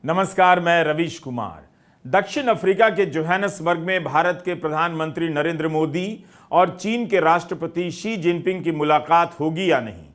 नमस्कार, मैं रवीश कुमार। दक्षिण अफ्रीका के जोहानिसबर्ग में भारत के प्रधानमंत्री नरेंद्र मोदी और चीन के राष्ट्रपति शी जिनपिंग की मुलाकात होगी या नहीं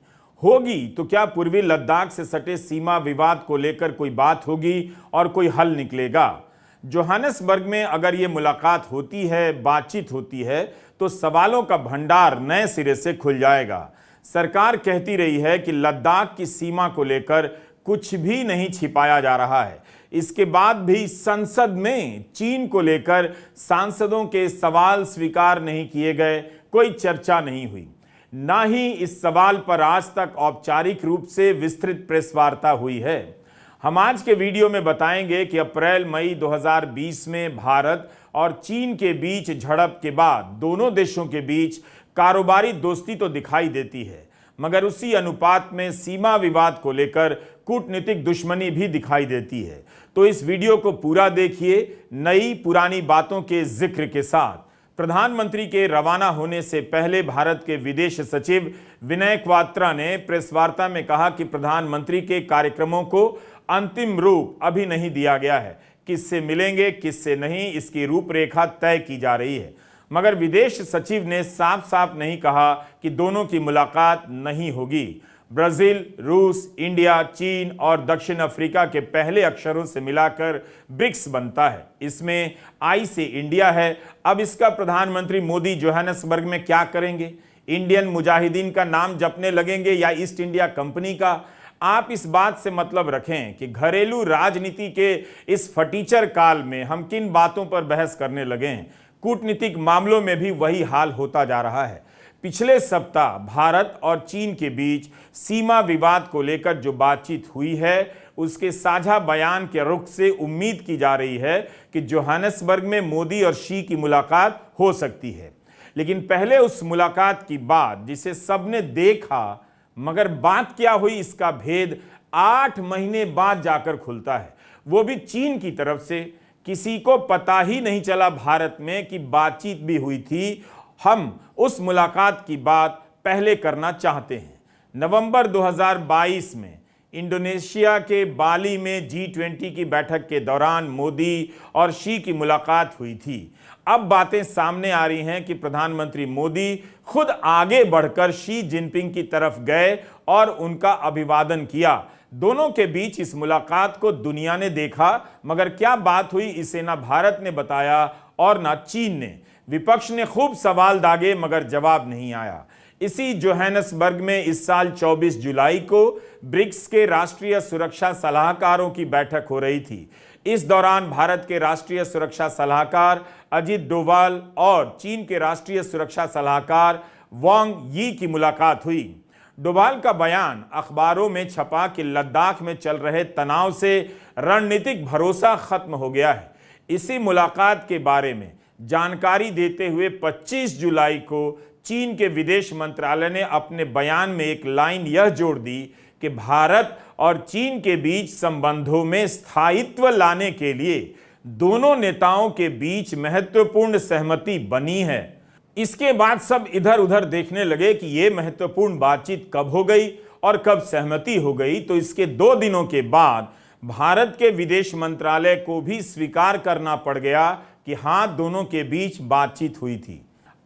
होगी, तो क्या पूर्वी लद्दाख से सटे सीमा विवाद को लेकर कोई बात होगी और कोई हल निकलेगा? जोहानिसबर्ग में अगर ये मुलाकात होती है, बातचीत होती है, तो सवालों का भंडार नए सिरे से खुल जाएगा। सरकार कहती रही है कि लद्दाख की सीमा को लेकर कुछ भी नहीं छिपाया जा रहा है। इसके बाद भी संसद में चीन को लेकर सांसदों के सवाल स्वीकार नहीं किए गए, कोई चर्चा नहीं हुई। ना ही इस सवाल पर आज तक औपचारिक रूप से विस्तृत प्रेस वार्ता हुई है। हम आज के वीडियो में बताएंगे कि अप्रैल मई 2020 में भारत और चीन के बीच झड़प के बाद दोनों देशों के बीच कारोबारी दोस्ती तो दिखाई देती है, मगर उसी अनुपात में सीमा विवाद को लेकर कूटनीतिक दुश्मनी भी दिखाई देती है। तो इस वीडियो को पूरा देखिए, नई पुरानी बातों के जिक्र के साथ। प्रधानमंत्री के रवाना होने से पहले भारत के विदेश सचिव विनय क्वात्रा ने प्रेस वार्ता में कहा कि प्रधानमंत्री के कार्यक्रमों को अंतिम रूप अभी नहीं दिया गया है। किससे मिलेंगे, किससे नहीं, इसकी रूपरेखा तय की जा रही है। मगर विदेश सचिव ने साफ साफ नहीं कहा कि दोनों की मुलाकात नहीं होगी। ब्राजील, रूस, इंडिया, चीन और दक्षिण अफ्रीका के पहले अक्षरों से मिलाकर ब्रिक्स बनता है। इसमें आई से इंडिया है। अब इसका प्रधानमंत्री मोदी जोहानिसबर्ग में क्या करेंगे? इंडियन मुजाहिदीन का नाम जपने लगेंगे या ईस्ट इंडिया कंपनी का? आप इस बात से मतलब रखें कि घरेलू राजनीति के इस फटीचर काल में हम किन बातों पर बहस करने लगे हैं। कूटनीतिक मामलों में भी वही हाल होता जा रहा है। पिछले सप्ताह भारत और चीन के बीच सीमा विवाद को लेकर जो बातचीत हुई है, उसके साझा बयान के रुख से उम्मीद की जा रही है कि जोहानिसबर्ग में मोदी और शी की मुलाकात हो सकती है। लेकिन पहले उस मुलाकात की बात जिसे सबने देखा, मगर बात क्या हुई इसका भेद 8 महीने बाद जाकर खुलता है, वो भी चीन की तरफ से। किसी को पता ही नहीं चला भारत में कि बातचीत भी हुई थी। हम उस मुलाकात की बात पहले करना चाहते हैं। नवंबर 2022 में इंडोनेशिया के बाली में G20 की बैठक के दौरान मोदी और शी की मुलाकात हुई थी। अब बातें सामने आ रही हैं कि प्रधानमंत्री मोदी खुद आगे बढ़कर शी जिनपिंग की तरफ गए और उनका अभिवादन किया। दोनों के बीच इस मुलाकात को दुनिया ने देखा, मगर क्या बात हुई इसे ना भारत ने बताया और ना चीन ने। विपक्ष ने खूब सवाल दागे, मगर जवाब नहीं आया। इसी जोहानिसबर्ग में इस साल 24 जुलाई को ब्रिक्स के राष्ट्रीय सुरक्षा सलाहकारों की बैठक हो रही थी। इस दौरान भारत के राष्ट्रीय सुरक्षा सलाहकार अजित डोभाल और चीन के राष्ट्रीय सुरक्षा सलाहकार वांग यी की मुलाकात हुई। डोभाल का बयान अखबारों में छपा कि लद्दाख में चल रहे तनाव से रणनीतिक भरोसा खत्म हो गया है। इसी मुलाकात के बारे में जानकारी देते हुए 25 जुलाई को चीन के विदेश मंत्रालय ने अपने बयान में एक लाइन यह जोड़ दी कि भारत और चीन के बीच संबंधों में स्थायित्व लाने के लिए दोनों नेताओं के बीच महत्वपूर्ण सहमति बनी है। इसके बाद सब इधर उधर देखने लगे कि यह महत्वपूर्ण बातचीत कब हो गई और कब सहमति हो गई। तो इसके 2 दिनों के बाद भारत के विदेश मंत्रालय को भी स्वीकार करना पड़ गया कि हां, दोनों के बीच बातचीत हुई थी।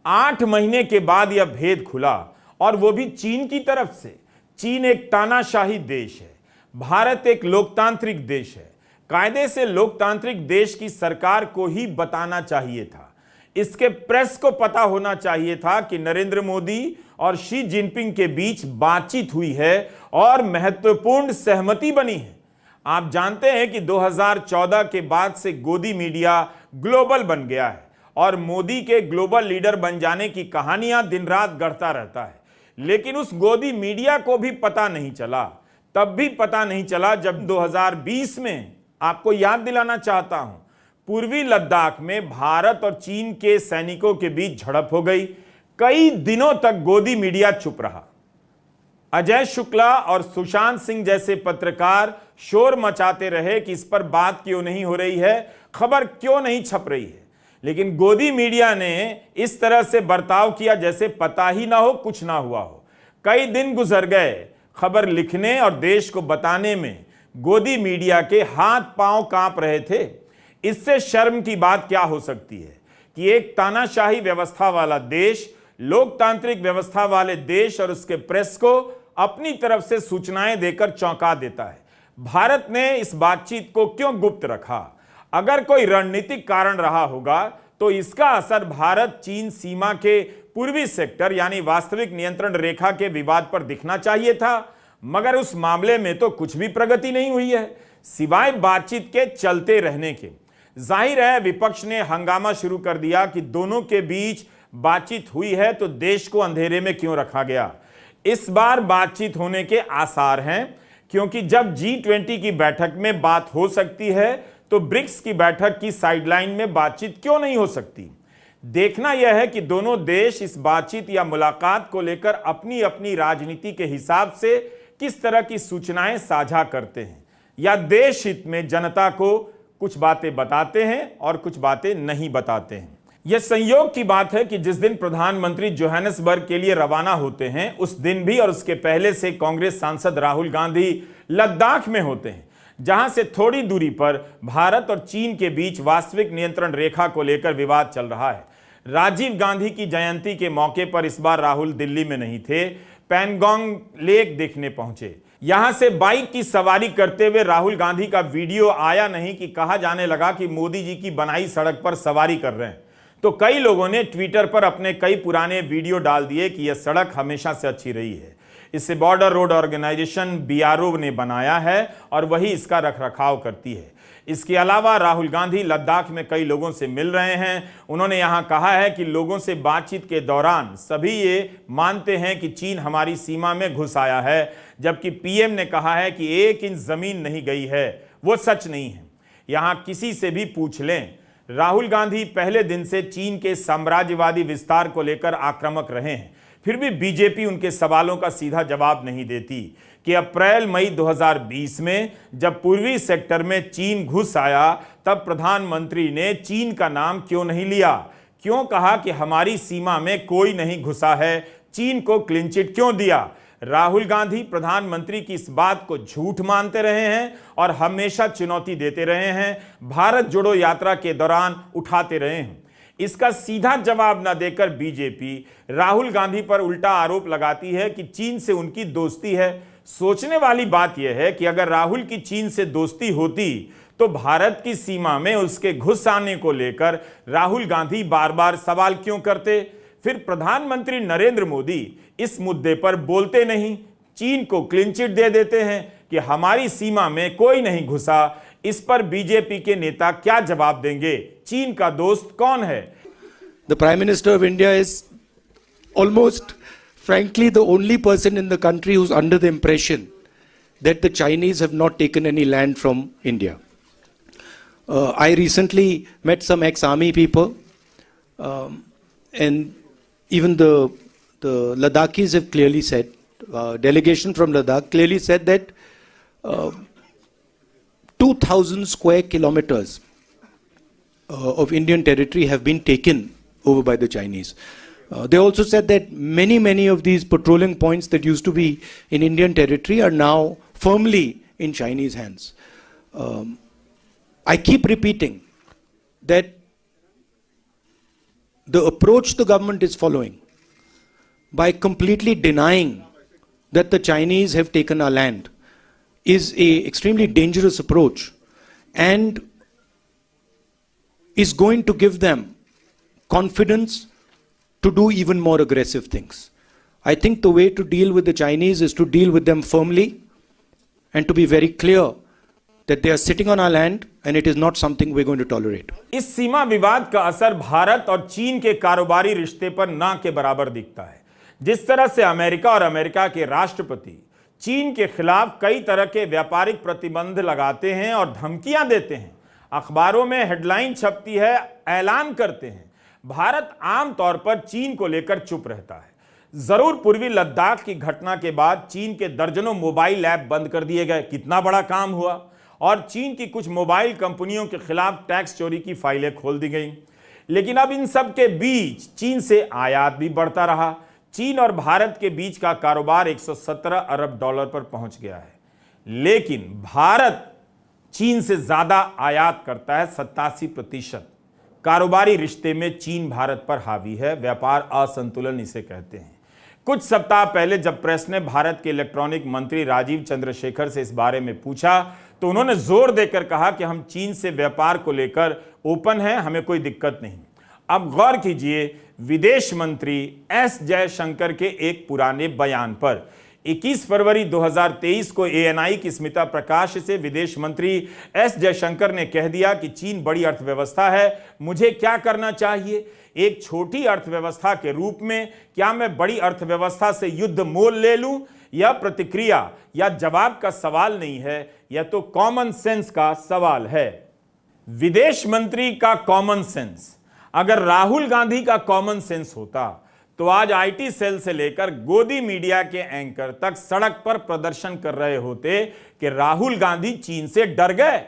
8 महीने के बाद यह भेद खुला, और वो भी चीन की तरफ से। चीन एक तानाशाही देश है, भारत एक लोकतांत्रिक देश है। कायदे से लोकतांत्रिक देश की सरकार को ही बताना चाहिए था। इसके प्रेस को पता होना चाहिए था कि नरेंद्र मोदी और शी जिनपिंग के बीच बातचीत हुई है और महत्वपूर्ण सहमति बनी है। आप जानते हैं कि 2014 के बाद से गोदी मीडिया ग्लोबल बन गया है और मोदी के ग्लोबल लीडर बन जाने की कहानियां दिन रात गढ़ता रहता है। लेकिन उस गोदी मीडिया को भी पता नहीं चला, तब भी पता नहीं चला जब 2020 में, आपको याद दिलाना चाहता हूं, पूर्वी लद्दाख में भारत और चीन के सैनिकों के बीच झड़प हो गई। कई दिनों तक गोदी मीडिया चुप रहा। अजय शुक्ला और सुशांत सिंह जैसे पत्रकार शोर मचाते रहे कि इस पर बात क्यों नहीं हो रही है, खबर क्यों नहीं छप रही है। लेकिन गोदी मीडिया ने इस तरह से बर्ताव किया जैसे पता ही ना हो, कुछ ना हुआ हो। कई दिन गुजर गए, खबर लिखने और देश को बताने में गोदी मीडिया के हाथ पांव कांप रहे थे। इससे शर्म की बात क्या हो सकती है कि एक तानाशाही व्यवस्था वाला देश, लोकतांत्रिक व्यवस्था वाले देश और उसके प्रेस को अपनी तरफ से सूचनाएं देकर चौंका देता है। भारत ने इस बातचीत को क्यों गुप्त रखा? अगर कोई रणनीतिक कारण रहा होगा तो इसका असर भारत चीन सीमा के पूर्वी सेक्टर यानी वास्तविक नियंत्रण रेखा के विवाद पर दिखना चाहिए था, मगर उस मामले में तो कुछ भी प्रगति नहीं हुई है सिवाय बातचीत के चलते रहने के। जाहिर है विपक्ष ने हंगामा शुरू कर दिया कि दोनों के बीच बातचीत हुई है तो देश को अंधेरे में क्यों रखा गया। इस बार बातचीत होने के आसार हैं, क्योंकि जब G20 की बैठक में बात हो सकती है तो ब्रिक्स की बैठक की साइडलाइन में बातचीत क्यों नहीं हो सकती। देखना यह है कि दोनों देश इस बातचीत या मुलाकात को लेकर अपनी अपनी राजनीति के हिसाब से किस तरह की सूचनाएं साझा करते हैं, या देश हित में जनता को कुछ बातें बताते हैं और कुछ बातें नहीं बताते हैं। यह संयोग की बात है कि जिस दिन प्रधानमंत्री जोहानिसबर्ग के लिए रवाना होते हैं उस दिन भी और उसके पहले से कांग्रेस सांसद राहुल गांधी लद्दाख में होते हैं, जहां से थोड़ी दूरी पर भारत और चीन के बीच वास्तविक नियंत्रण रेखा को लेकर विवाद चल रहा है। राजीव गांधी की जयंती के मौके पर इस बार राहुल दिल्ली में नहीं थे, पैनगोंग लेक देखने पहुंचे। यहां से बाइक की सवारी करते हुए राहुल गांधी का वीडियो आया नहीं कि कहा जाने लगा कि मोदी जी की बनाई सड़क पर सवारी कर रहे हैं, तो कई लोगों ने ट्विटर पर अपने कई पुराने वीडियो डाल दिए कि यह सड़क हमेशा से अच्छी रही है। इसे बॉर्डर रोड ऑर्गेनाइजेशन BRO ने बनाया है और वही इसका रखरखाव करती है। इसके अलावा राहुल गांधी लद्दाख में कई लोगों से मिल रहे हैं। उन्होंने यहां कहा है कि लोगों से बातचीत के दौरान सभी ये मानते हैं कि चीन हमारी सीमा में घुस आया है, जबकि PM ने कहा है कि 1 इंच जमीन नहीं गई है। वो सच नहीं है, यहां किसी से भी पूछ लें। राहुल गांधी पहले दिन से चीन के साम्राज्यवादी विस्तार को लेकर आक्रामक रहे हैं, फिर भी बीजेपी उनके सवालों का सीधा जवाब नहीं देती कि अप्रैल-मई 2020 में जब पूर्वी सेक्टर में चीन घुस आया तब प्रधानमंत्री ने चीन का नाम क्यों नहीं लिया, क्यों कहा कि हमारी सीमा में कोई नहीं घुसा है, चीन को क्लीन चिट क्यों दिया। राहुल गांधी प्रधानमंत्री की इस बात को झूठ मानते रहे हैं और हमेशा चुनौती देते रहे हैं, भारत जोड़ो यात्रा के दौरान उठाते रहे हैं। इसका सीधा जवाब न देकर बीजेपी राहुल गांधी पर उल्टा आरोप लगाती है कि चीन से उनकी दोस्ती है। सोचने वाली बात यह है कि अगर राहुल की चीन से दोस्ती होती तो भारत की सीमा में उसके घुस आने को लेकर राहुल गांधी बार बार सवाल क्यों करते। फिर प्रधानमंत्री नरेंद्र मोदी इस मुद्दे पर बोलते नहीं, चीन को क्लीन चिट दे देते हैं कि हमारी सीमा में कोई नहीं घुसा। इस पर बीजेपी के नेता क्या जवाब देंगे? चीन का दोस्त कौन है? The Prime Minister of India is almost, frankly, the only person in the country who's under the impression that the Chinese have not taken any land from India. I recently met some ex-army people, and even the Ladakhis have clearly said, delegation from Ladakh clearly said that 2,000 square kilometers of Indian territory have been taken over by the Chinese. They also said that many of these patrolling points that used to be in Indian territory are now firmly in Chinese hands. I keep repeating that the approach the government is following by completely denying that the Chinese have taken our land is a extremely dangerous approach and is going to give them confidence to do even more aggressive things. I think the way to deal with the Chinese is to deal with them firmly and to be very clear that they are sitting on our land and it is not something we're going to tolerate. इस सीमा विवाद का असर भारत और चीन के कारोबारी रिश्ते पर ना के बराबर दिखता है। जिस तरह से अमेरिका और अमेरिका के राष्ट्रपति चीन के खिलाफ कई तरह के व्यापारिक प्रतिबंध लगाते हैं और धमकियां देते हैं, अखबारों में हेडलाइन छपती है, ऐलान करते हैं, भारत आमतौर पर चीन को लेकर चुप रहता है। जरूर पूर्वी लद्दाख की घटना के बाद चीन के दर्जनों मोबाइल ऐप बंद कर दिए गए, कितना बड़ा काम हुआ, और चीन की कुछ मोबाइल कंपनियों के खिलाफ टैक्स चोरी की फाइलें खोल दी गई। लेकिन अब इन सब के बीच चीन से आयात भी बढ़ता रहा। चीन और भारत के बीच का कारोबार 117 अरब डॉलर पर पहुंच गया है। लेकिन भारत चीन से ज्यादा आयात करता है, 87%। कारोबारी रिश्ते में चीन भारत पर हावी है, व्यापार असंतुलन इसे कहते हैं। कुछ सप्ताह पहले जब प्रेस ने भारत के इलेक्ट्रॉनिक मंत्री राजीव चंद्रशेखर से इस बारे में पूछा तो उन्होंने जोर देकर कहा कि हम चीन से व्यापार को लेकर ओपन हैं, हमें कोई दिक्कत नहीं। अब गौर कीजिए विदेश मंत्री एस जयशंकर के एक पुराने बयान पर। 21 फरवरी 2023 को एएनआई की स्मिता प्रकाश से विदेश मंत्री एस जयशंकर ने कह दिया कि चीन बड़ी अर्थव्यवस्था है, मुझे क्या करना चाहिए? एक छोटी अर्थव्यवस्था के रूप में क्या मैं बड़ी अर्थव्यवस्था से युद्ध मोल ले लूं? यह प्रतिक्रिया या जवाब का सवाल नहीं है, यह तो कॉमन सेंस का सवाल है। विदेश मंत्री का कॉमन सेंस, अगर राहुल गांधी का कॉमन सेंस होता तो आज आईटी सेल से लेकर गोदी मीडिया के एंकर तक सड़क पर प्रदर्शन कर रहे होते कि राहुल गांधी चीन से डर गए,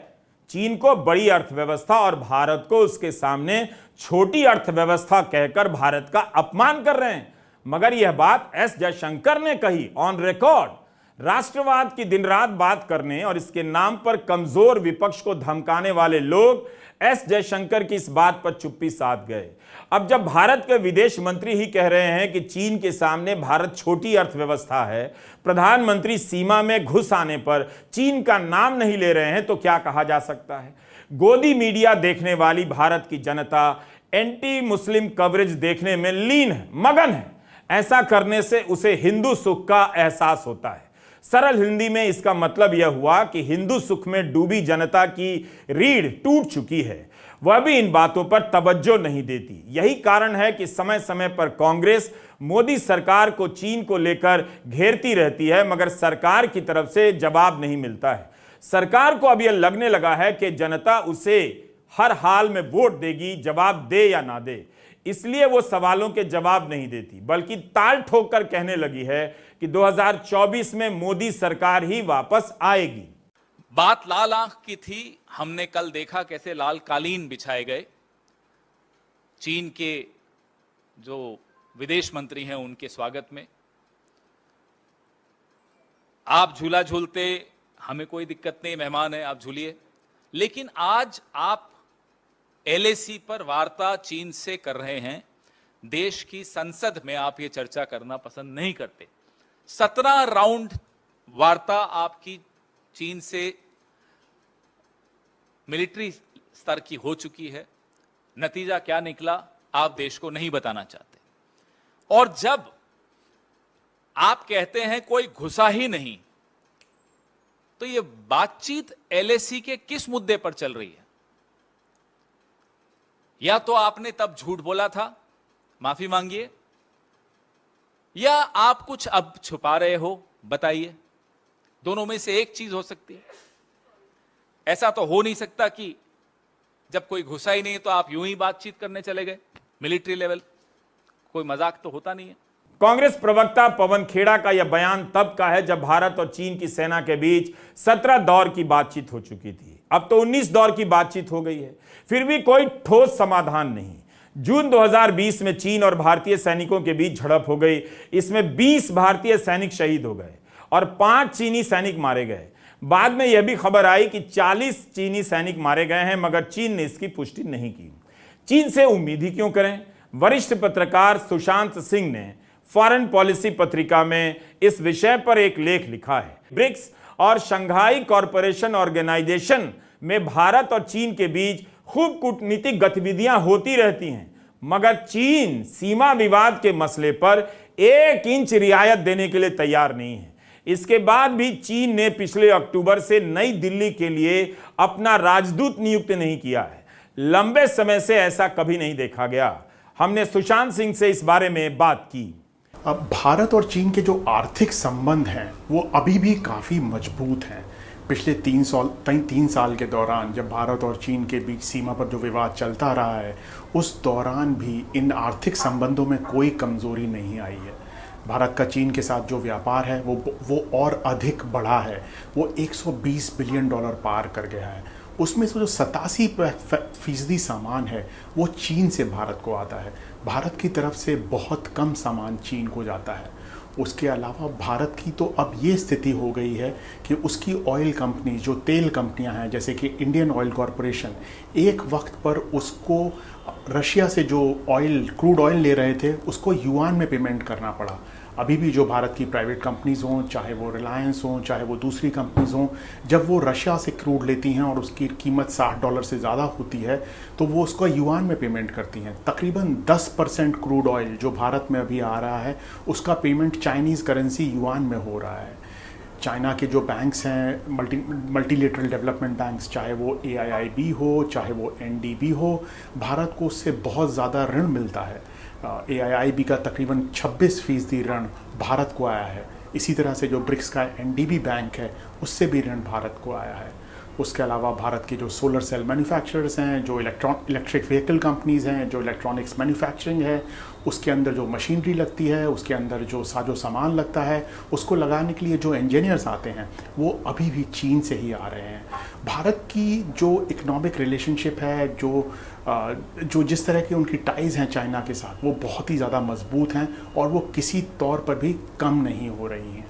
चीन को बड़ी अर्थव्यवस्था और भारत को उसके सामने छोटी अर्थव्यवस्था कहकर भारत का अपमान कर रहे हैं। मगर यह बात एस जयशंकर ने कही ऑन रिकॉर्ड। राष्ट्रवाद की दिन रात बात करने और इसके नाम पर कमजोर विपक्ष को धमकाने वाले लोग एस जयशंकर की इस बात पर चुप्पी साध गए। अब जब भारत के विदेश मंत्री ही कह रहे हैं कि चीन के सामने भारत छोटी अर्थव्यवस्था है, प्रधानमंत्री सीमा में घुस आने पर चीन का नाम नहीं ले रहे हैं, तो क्या कहा जा सकता है? गोदी मीडिया देखने वाली भारत की जनता एंटी मुस्लिम कवरेज देखने में लीन है, मगन है। ऐसा करने से उसे हिंदू सुख का एहसास होता है। सरल हिंदी में इसका मतलब यह हुआ कि हिंदू सुख में डूबी जनता की रीढ़ टूट चुकी है, वह भी इन बातों पर तवज्जो नहीं देती। यही कारण है कि समय समय पर कांग्रेस मोदी सरकार को चीन को लेकर घेरती रहती है, मगर सरकार की तरफ से जवाब नहीं मिलता है। सरकार को अब यह लगने लगा है कि जनता उसे हर हाल में वोट देगी, जवाब दे या ना दे। इसलिए वो सवालों के जवाब नहीं देती, बल्कि ताल ठोक कर कहने लगी है कि 2024 में मोदी सरकार ही वापस आएगी। बात लाल आंख की थी। हमने कल देखा कैसे लाल कालीन बिछाए गए चीन के जो विदेश मंत्री हैं उनके स्वागत में। आप झूला झूलते, हमें कोई दिक्कत नहीं, मेहमान है, आप झूलिए। लेकिन आज आप एलएसी पर वार्ता चीन से कर रहे हैं, देश की संसद में आप ये चर्चा करना पसंद नहीं करते। 17 राउंड वार्ता आपकी चीन से मिलिट्री स्तर की हो चुकी है। नतीजा क्या निकला आप देश को नहीं बताना चाहते। और जब आप कहते हैं कोई घुसा ही नहीं, तो ये बातचीत एलएसी के किस मुद्दे पर चल रही है? या तो आपने तब झूठ बोला था, माफी मांगिए, या आप कुछ अब छुपा रहे हो, बताइए। दोनों में से एक चीज हो सकती है। ऐसा तो हो नहीं सकता कि जब कोई घुसा ही नहीं तो आप यूं ही बातचीत करने चले गए मिलिट्री लेवल। कोई मजाक तो होता नहीं है। कांग्रेस प्रवक्ता पवन खेड़ा का यह बयान तब का है जब भारत और चीन की सेना के बीच 17 दौर की बातचीत हो चुकी थी। अब तो 19 दौर की बातचीत हो गई है, फिर भी कोई ठोस समाधान नहीं। जून 2020 में चीन और भारतीय सैनिकों के बीच झड़प हो गई। इसमें 20 भारतीय सैनिक शहीद हो गए और 5 चीनी सैनिक मारे गए। बाद में यह भी खबर आई कि 40 चीनी सैनिक मारे गए हैं, मगर चीन ने इसकी पुष्टि नहीं की। चीन से उम्मीद ही क्यों करें? वरिष्ठ पत्रकार सुशांत सिंह ने फॉरेन पॉलिसी पत्रिका में इस विषय पर एक लेख लिखा है। ब्रिक्स और शंघाई कॉरपोरेशन ऑर्गेनाइजेशन में भारत और चीन के बीच खूब कूटनीतिक गतिविधियां होती रहती हैं, मगर चीन सीमा विवाद के मसले पर 1 इंच रियायत देने के लिए तैयार नहीं है। इसके बाद भी चीन ने पिछले अक्टूबर से नई दिल्ली के लिए अपना राजदूत नियुक्त नहीं किया है। लंबे समय से ऐसा कभी नहीं देखा गया। हमने सुशांत सिंह से इस बारे में बात की। अब भारत और चीन के जो आर्थिक संबंध हैं वो अभी भी काफ़ी मजबूत हैं। पिछले 3 साल के दौरान जब भारत और चीन के बीच सीमा पर जो विवाद चलता रहा है, उस दौरान भी इन आर्थिक संबंधों में कोई कमज़ोरी नहीं आई है। भारत का चीन के साथ जो व्यापार है वो और अधिक बढ़ा है। वो 120 बिलियन डॉलर पार कर गया है। उसमें से जो 87% सामान है वो चीन से भारत को आता है। भारत की तरफ से बहुत कम सामान चीन को जाता है। उसके अलावा भारत की तो अब ये स्थिति हो गई है कि उसकी ऑयल कंपनी, जो तेल कंपनियां हैं जैसे कि इंडियन ऑयल कॉरपोरेशन, एक वक्त पर उसको रशिया से जो क्रूड ऑयल ले रहे थे उसको युआन में पेमेंट करना पड़ा। अभी भी जो भारत की प्राइवेट कंपनीज हों, चाहे वो रिलायंस हों, चाहे वो दूसरी कंपनीज हों, जब वो रशिया से क्रूड लेती हैं और उसकी कीमत $60 से ज़्यादा होती है तो वो उसका युआन में पेमेंट करती हैं। तकरीबन 10% क्रूड ऑयल जो भारत में अभी आ रहा है उसका पेमेंट चाइनीज़ करेंसी युआन में हो रहा है। चाइना के जो बैंक्स हैं, मल्टीलेटरल डेवलपमेंट बैंक्स, चाहे वो AIIB हो, चाहे वो NDB हो, भारत को उससे बहुत ज़्यादा ऋण मिलता है। AIIB का तकरीबन 26% ऋण भारत को आया है। इसी तरह से जो ब्रिक्स का NDB बैंक है उससे भी ऋण भारत को आया है। उसके अलावा भारत के जो सोलर सेल मैन्युफैक्चरर्स हैं, जो इलेक्ट्रिक व्हीकल कंपनीज़ हैं, जो इलेक्ट्रॉनिक्स मैन्युफैक्चरिंग है, उसके अंदर जो मशीनरी लगती है, उसके अंदर जो साजो सामान लगता है, उसको लगाने के लिए जो इंजीनियर्स आते हैं वो अभी भी चीन से ही आ रहे हैं। भारत की जो इकोनॉमिक रिलेशनशिप है, जो जिस तरह की उनकी टाइज़ हैं चाइना के साथ, वो बहुत ही ज़्यादा मजबूत हैं और वो किसी तौर पर भी कम नहीं हो रही हैं।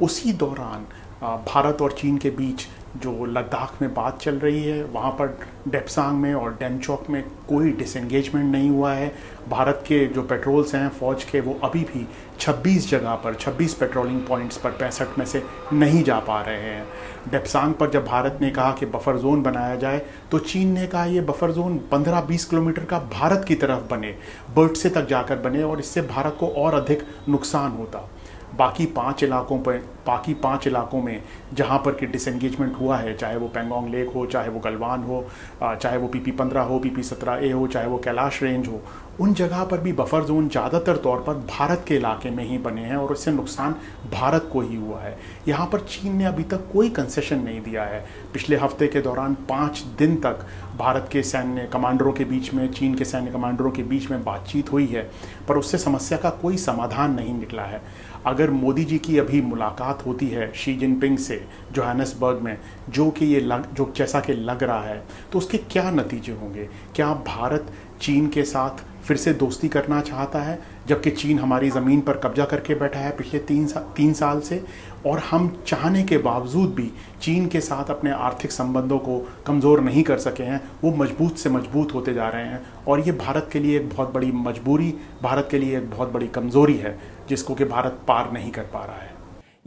उसी दौरान भारत और चीन के बीच जो लद्दाख में बात चल रही है, वहाँ पर डेप्सांग में और डेमचौक में कोई डिसएंगेजमेंट नहीं हुआ है। भारत के जो पेट्रोल्स हैं फ़ौज के, वो अभी भी 26 जगह पर, 26 पेट्रोलिंग पॉइंट्स पर 65 में से नहीं जा पा रहे हैं। डेप्सांग पर जब भारत ने कहा कि बफर जोन बनाया जाए तो चीन ने कहा ये बफर जोन 15-20 किलोमीटर का भारत की तरफ बने, बर्डसे तक जाकर बने, और इससे भारत को और अधिक नुकसान होता। बाकी 5 इलाकों में जहाँ पर कि डिसएंगेजमेंट हुआ है, चाहे वो पेंगोंग लेक हो, चाहे वो गलवान हो, चाहे वो PP-15 हो, PP-17A हो, चाहे वो कैलाश रेंज हो, उन जगह पर भी बफर जोन ज़्यादातर तौर पर भारत के इलाके में ही बने हैं और इससे नुकसान भारत को ही हुआ है। यहाँ पर चीन ने अभी तक कोई कंसेशन नहीं दिया है। पिछले हफ्ते के दौरान 5 दिन तक भारत के सैन्य कमांडरों के बीच में, चीन के सैन्य कमांडरों के बीच में बातचीत हुई है, पर उससे समस्या का कोई समाधान नहीं निकला है। अगर मोदी जी की अभी मुलाकात होती है शी जिनपिंग से जोहानिसबर्ग में, जो जैसा कि लग रहा है, तो उसके क्या नतीजे होंगे? क्या भारत चीन के साथ फिर से दोस्ती करना चाहता है, जबकि चीन हमारी ज़मीन पर कब्जा करके बैठा है पिछले 3 साल से, और हम चाहने के बावजूद भी चीन के साथ अपने आर्थिक संबंधों को कमज़ोर नहीं कर सके हैं, वो मजबूत से मजबूत होते जा रहे हैं। और ये भारत के लिए एक बहुत बड़ी मजबूरी, भारत के लिए एक बहुत बड़ी कमज़ोरी है, जिसको कि भारत पार नहीं कर पा रहा है।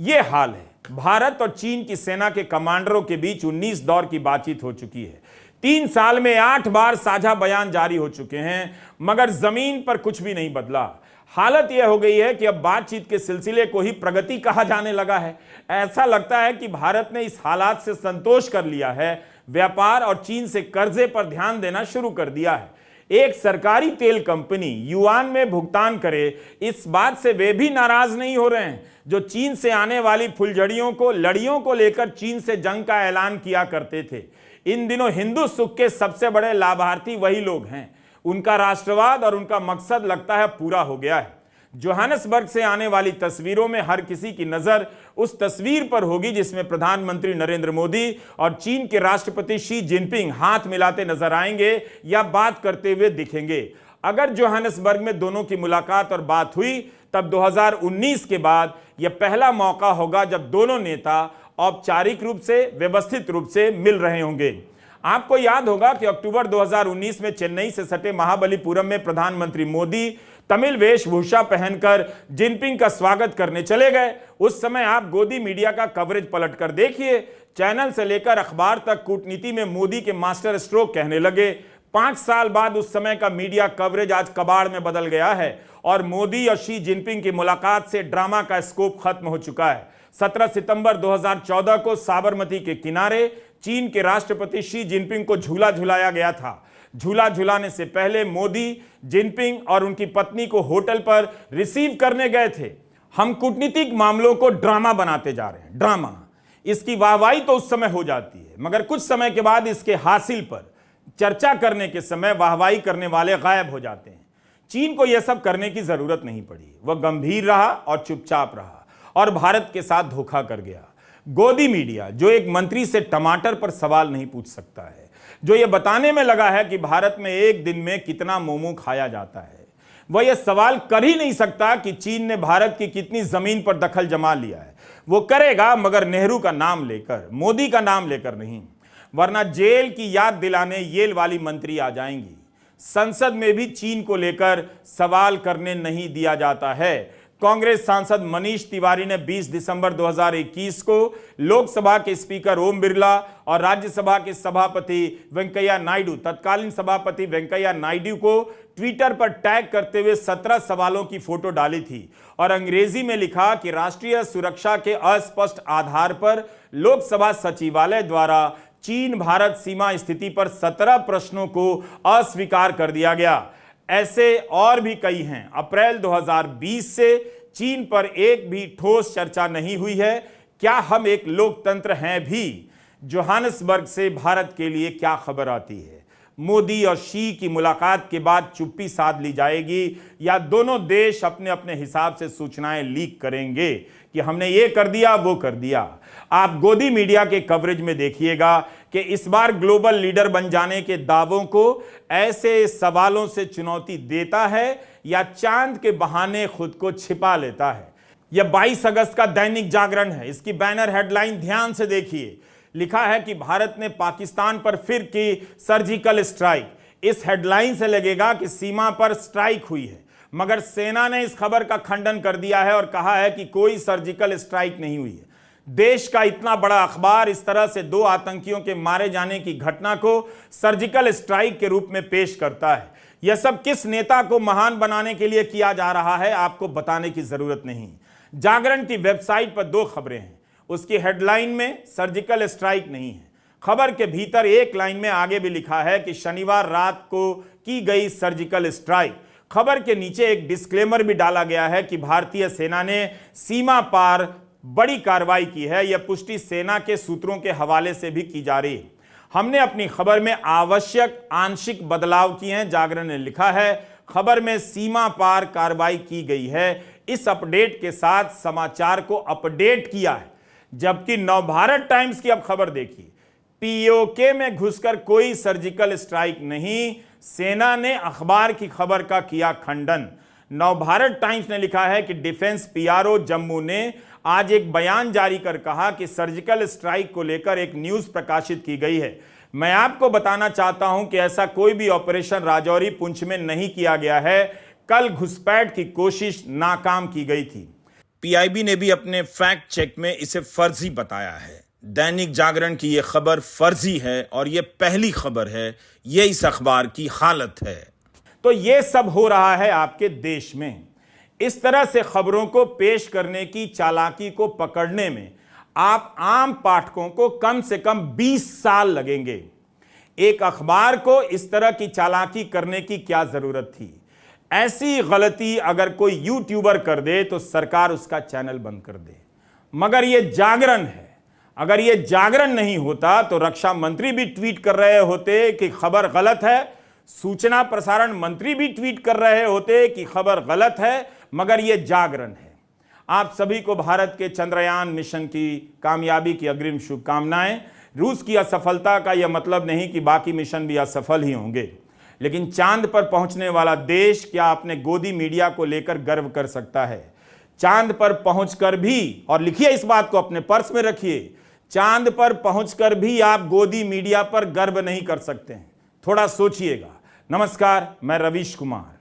ये हाल है। भारत और चीन की सेना के कमांडरों के बीच 19 दौर की बातचीत हो चुकी है। 3 साल में 8 बार साझा बयान जारी हो चुके हैं, मगर जमीन पर कुछ भी नहीं बदला। हालत यह हो गई है कि अब बातचीत के सिलसिले को ही प्रगति कहा जाने लगा है। ऐसा लगता है कि भारत ने इस हालात से संतोष कर लिया है, व्यापार और चीन से कर्जे पर ध्यान देना शुरू कर दिया है। एक सरकारी तेल कंपनी युआन में भुगतान करे, इस बात से वे भी नाराज नहीं हो रहे हैं जो चीन से आने वाली फुलझड़ियों को, लड़ियों को लेकर चीन से जंग का ऐलान किया करते थे। इन दिनों हिंदू सुख के सबसे बड़े लाभार्थी वही लोग हैं। उनका राष्ट्रवाद और उनका मकसद लगता है पूरा हो गया है। जोहानिसबर्ग से आने वाली तस्वीरों में हर किसी की नजर उस तस्वीर पर होगी जिसमें प्रधानमंत्री नरेंद्र मोदी और चीन के राष्ट्रपति शी जिनपिंग हाथ मिलाते नजर आएंगे या बात करते हुए दिखेंगे। अगर जोहानिसबर्ग में दोनों की मुलाकात और बात हुई, तब 2019 के बाद यह पहला मौका होगा जब दोनों नेता औपचारिक रूप से, व्यवस्थित रूप से मिल रहे होंगे। आपको याद होगा कि अक्टूबर 2019 में चेन्नई से सटे महाबलीपुरम में प्रधानमंत्री मोदी तमिल वेशभूषा पहनकर जिनपिंग का स्वागत करने चले गए। उस समय आप गोदी मीडिया का कवरेज पलटकर देखिए, चैनल से लेकर अखबार तक कूटनीति में मोदी के मास्टर स्ट्रोक कहने लगे। 5 साल बाद उस समय का मीडिया कवरेज आज कबाड़ में बदल गया है और मोदी और शी जिनपिंग की मुलाकात से ड्रामा का स्कोप खत्म हो चुका है। 17 सितंबर 2014 को साबरमती के किनारे चीन के राष्ट्रपति शी जिनपिंग को झूला झुलाया गया था। झूला झुलाने से पहले मोदी, जिनपिंग और उनकी पत्नी को होटल पर रिसीव करने गए थे। हम कूटनीतिक मामलों को ड्रामा बनाते जा रहे हैं। ड्रामा, इसकी वाहवाही तो उस समय हो जाती है, मगर कुछ समय के बाद इसके हासिल पर चर्चा करने के समय वाहवाही करने वाले गायब हो जाते हैं। चीन को यह सब करने की जरूरत नहीं पड़ी। वह गंभीर रहा और चुपचाप रहा और भारत के साथ धोखा कर गया। गोदी मीडिया, जो एक मंत्री से टमाटर पर सवाल नहीं पूछ सकता है, जो यह बताने में लगा है कि भारत में एक दिन में कितना मोमो खाया जाता है, वह यह सवाल कर ही नहीं सकता कि चीन ने भारत की कितनी जमीन पर दखल जमा लिया है। वो करेगा मगर नेहरू का नाम लेकर, मोदी का नाम लेकर नहीं, वरना जेल की याद दिलाने येल वाली मंत्री आ जाएंगी। संसद में भी चीन को लेकर सवाल करने नहीं दिया जाता है। कांग्रेस सांसद मनीष तिवारी ने 20 दिसंबर 2021 को लोकसभा के स्पीकर ओम बिरला और राज्यसभा के सभापति वेंकैया नायडू, तत्कालीन सभापति वेंकैया नायडू को ट्विटर पर टैग करते हुए 17 सवालों की फोटो डाली थी और अंग्रेजी में लिखा कि राष्ट्रीय सुरक्षा के अस्पष्ट आधार पर लोकसभा सचिवालय द्वारा चीन भारत सीमा स्थिति पर 17 प्रश्नों को अस्वीकार कर दिया गया। ऐसे और भी कई हैं। अप्रैल 2020 से चीन पर एक भी ठोस चर्चा नहीं हुई है। क्या हम एक लोकतंत्र हैं भी? जोहान्सबर्ग से भारत के लिए क्या खबर आती है? मोदी और शी की मुलाकात के बाद चुप्पी साध ली जाएगी या दोनों देश अपने अपने हिसाब से सूचनाएं लीक करेंगे कि हमने ये कर दिया वो कर दिया? आप गोदी मीडिया के कवरेज में देखिएगा कि इस बार ग्लोबल लीडर बन जाने के दावों को ऐसे सवालों से चुनौती देता है या चांद के बहाने खुद को छिपा लेता है। यह 22 अगस्त का दैनिक जागरण है। इसकी बैनर हेडलाइन ध्यान से देखिए। लिखा है कि भारत ने पाकिस्तान पर फिर की सर्जिकल स्ट्राइक। इस हेडलाइन से लगेगा कि सीमा पर स्ट्राइक हुई है, मगर सेना ने इस खबर का खंडन कर दिया है और कहा है कि कोई सर्जिकल स्ट्राइक नहीं हुई है। देश का इतना बड़ा अखबार इस तरह से 2 आतंकियों के मारे जाने की घटना को सर्जिकल स्ट्राइक के रूप में पेश करता है। यह सब किस नेता को महान बनाने के लिए किया जा रहा है, आपको बताने की जरूरत नहीं। जागरण की वेबसाइट पर 2 खबरें हैं। उसकी हेडलाइन में सर्जिकल स्ट्राइक नहीं है। खबर के भीतर एक लाइन में आगे भी लिखा है कि शनिवार रात को की गई सर्जिकल स्ट्राइक। खबर के नीचे एक डिस्क्लेमर भी डाला गया है कि भारतीय सेना ने सीमा पार बड़ी कार्रवाई की है। यह पुष्टि सेना के सूत्रों के हवाले से भी की जा रही है। हमने अपनी खबर में आवश्यक आंशिक बदलाव किए हैं। जागरण ने लिखा है खबर में सीमा पार कार्रवाई की गई है। इस अपडेट के साथ समाचार को अपडेट किया है। जबकि नवभारत टाइम्स की अब खबर देखिए। पीओके में घुसकर कोई सर्जिकल स्ट्राइक नहीं, सेना ने अखबार की खबर का किया खंडन। नवभारत टाइम्स ने लिखा है कि डिफेंस पीआरओ जम्मू ने आज एक बयान जारी कर कहा कि सर्जिकल स्ट्राइक को लेकर एक न्यूज़ प्रकाशित की गई है। मैं आपको बताना चाहता हूं कि ऐसा कोई भी ऑपरेशन राजौरी पुंछ में नहीं किया गया है। कल घुसपैठ की कोशिश नाकाम की गई थी। पीआईबी ने भी अपने फैक्ट चेक में इसे फर्जी बताया है। दैनिक जागरण की यह खबर फर्जी है और यह पहली खबर है। यह इस अखबार की हालत है। तो यह सब हो रहा है आपके देश में। इस तरह से खबरों को पेश करने की चालाकी को पकड़ने में आप आम पाठकों को कम से कम 20 साल लगेंगे। एक अखबार को इस तरह की चालाकी करने की क्या जरूरत थी? ऐसी गलती अगर कोई यूट्यूबर कर दे तो सरकार उसका चैनल बंद कर दे। मगर यह जागरण है। अगर यह जागरण नहीं होता तो रक्षा मंत्री भी ट्वीट कर रहे होते कि खबर गलत है, सूचना प्रसारण मंत्री भी ट्वीट कर रहे होते कि खबर गलत है, मगर यह जागरण है। आप सभी को भारत के चंद्रयान मिशन की कामयाबी की अग्रिम शुभकामनाएं। रूस की असफलता का यह मतलब नहीं कि बाकी मिशन भी असफल ही होंगे, लेकिन चांद पर पहुंचने वाला देश क्या अपने गोदी मीडिया को लेकर गर्व कर सकता है? चांद पर पहुंचकर भी, और लिखिए इस बात को अपने पर्स में रखिए, चांद पर पहुंचकर भी आप गोदी मीडिया पर गर्व नहीं कर सकते हैं। थोड़ा सोचिएगा। नमस्कार, मैं रवीश कुमार।